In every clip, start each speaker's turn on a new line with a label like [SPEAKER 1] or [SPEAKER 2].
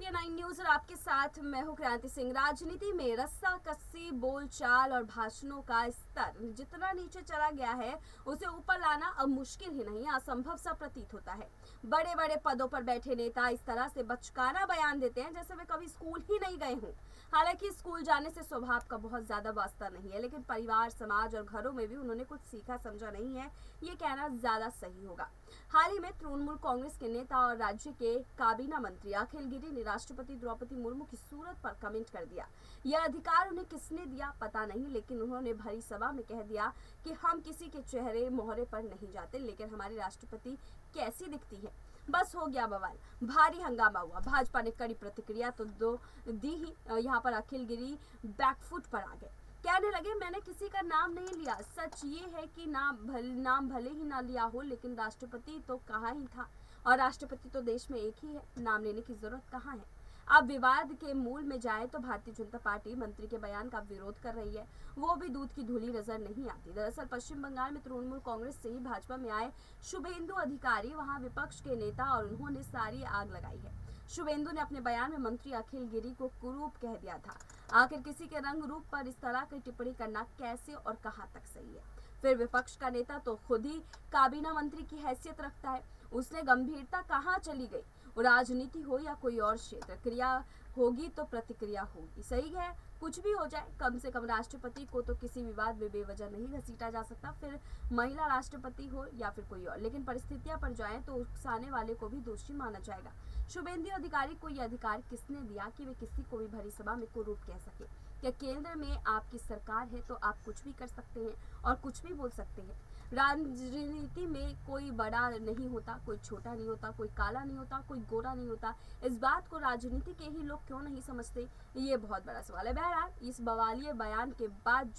[SPEAKER 1] SPN9 news और आपके साथ मैं हूं क्रांति सिंह। राजनीति में रस्सा कस्सी बोलचाल और भाषणों का स्तर जितना नीचे चला गया है उसे ऊपर लाना अब मुश्किल ही नहीं असंभव सा प्रतीत होता है। बड़े बड़े पदों पर बैठे नेता इस तरह से बचकाना बयान देते हैं जैसे वे कभी स्कूल ही नहीं गए हों। हालांकि स्कूल जाने से स्वभाव का बहुत ज्यादा वास्ता नहीं है, लेकिन परिवार, समाज और घरों में भी उन्होंने कुछ सीखा समझा नहीं है, ये कहना ज्यादा सही होगा। हाल ही में तृणमूल कांग्रेस के नेता और राज्य के काबीना मंत्री अखिल गिरी ने राष्ट्रपति द्रौपदी मुर्मू की सूरत पर कमेंट कर दिया। यह अधिकार उन्हें किसने दिया पता नहीं, लेकिन उन्होंने भरी सभा में कह दिया कि हम किसी के चेहरे मोहरे पर नहीं जाते, लेकिन हमारी राष्ट्रपति कैसी दिखती है। बस हो गया बवाल, भारी हंगामा हुआ। भाजपा ने कड़ी प्रतिक्रिया तो दी ही। यहाँ पर अखिल गिरी बैकफुट पर आ गए, कहने लगे मैंने किसी का नाम नहीं लिया। सच ये है कि नाम भले ही ना लिया हो, लेकिन राष्ट्रपति तो कहा ही था, और राष्ट्रपति तो देश में एक ही है, नाम लेने की जरूरत कहाँ है। अब विवाद के मूल में जाए तो भारतीय जनता पार्टी मंत्री के बयान का विरोध कर रही है, वो भी दूध की धूली नजर नहीं आती। दरअसल पश्चिम बंगाल में तृणमूल कांग्रेस से ही भाजपा में आए शुभेंदु अधिकारी वहां विपक्ष के नेता और उन्होंने सारी आग लगाई है। शुभेंदु ने अपने बयान में मंत्री अखिल गिरी को कुरूप कह दिया था। आखिर किसी के रंग रूप पर इस तरह की टिप्पणी करना कैसे और कहां तक सही है। फिर विपक्ष का नेता तो खुद ही काबीना मंत्री की हैसियत रखता है, उसने गंभीरता कहाँ चली गई। राजनीति हो या कोई और क्षेत्र, क्रिया होगी तो प्रतिक्रिया होगी। सही है, कुछ भी हो जाए, कम से कम राष्ट्रपति को तो किसी विवाद में बेवजह नहीं घसीटा जा सकता, फिर महिला राष्ट्रपति हो या फिर कोई और। लेकिन परिस्थितियां पर जाएं तो उकसाने वाले को भी दोषी माना जाएगा। शुभेंदु अधिकारी को यह अधिकार किसने दिया कि वे किसी को भी भरी सभा में कुरूप कह सके। क्या केंद्र में आपकी सरकार है तो आप कुछ भी कर सकते हैं और कुछ भी बोल सकते हैं। राजनीति में कोई बड़ा नहीं होता, कोई छोटा नहीं होता, कोई काला नहीं होता, कोई गोरा नहीं होता। इस बात को राजनीति के ही लोग क्यों नहीं समझते, ये बहुत बड़ा सवाल है। बहरहाल इस बवालिए बयान के बाद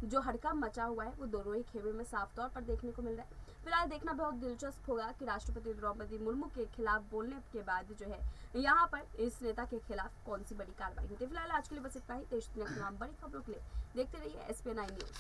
[SPEAKER 1] जो हड़कंप मचा हुआ है वो दोनों ही खेमे में साफ तौर पर देखने को मिल रहा है। फिलहाल देखना बहुत दिलचस्प होगा कि राष्ट्रपति द्रौपदी मुर्मू के खिलाफ बोलने के बाद यहाँ पर इस नेता के खिलाफ कौन सी बड़ी कार्रवाई होती है। फिलहाल आज के लिए बस इतना ही। देश दुनिया की तमाम बड़ी खबरों के लिए देखते रहिए SPN9 न्यूज।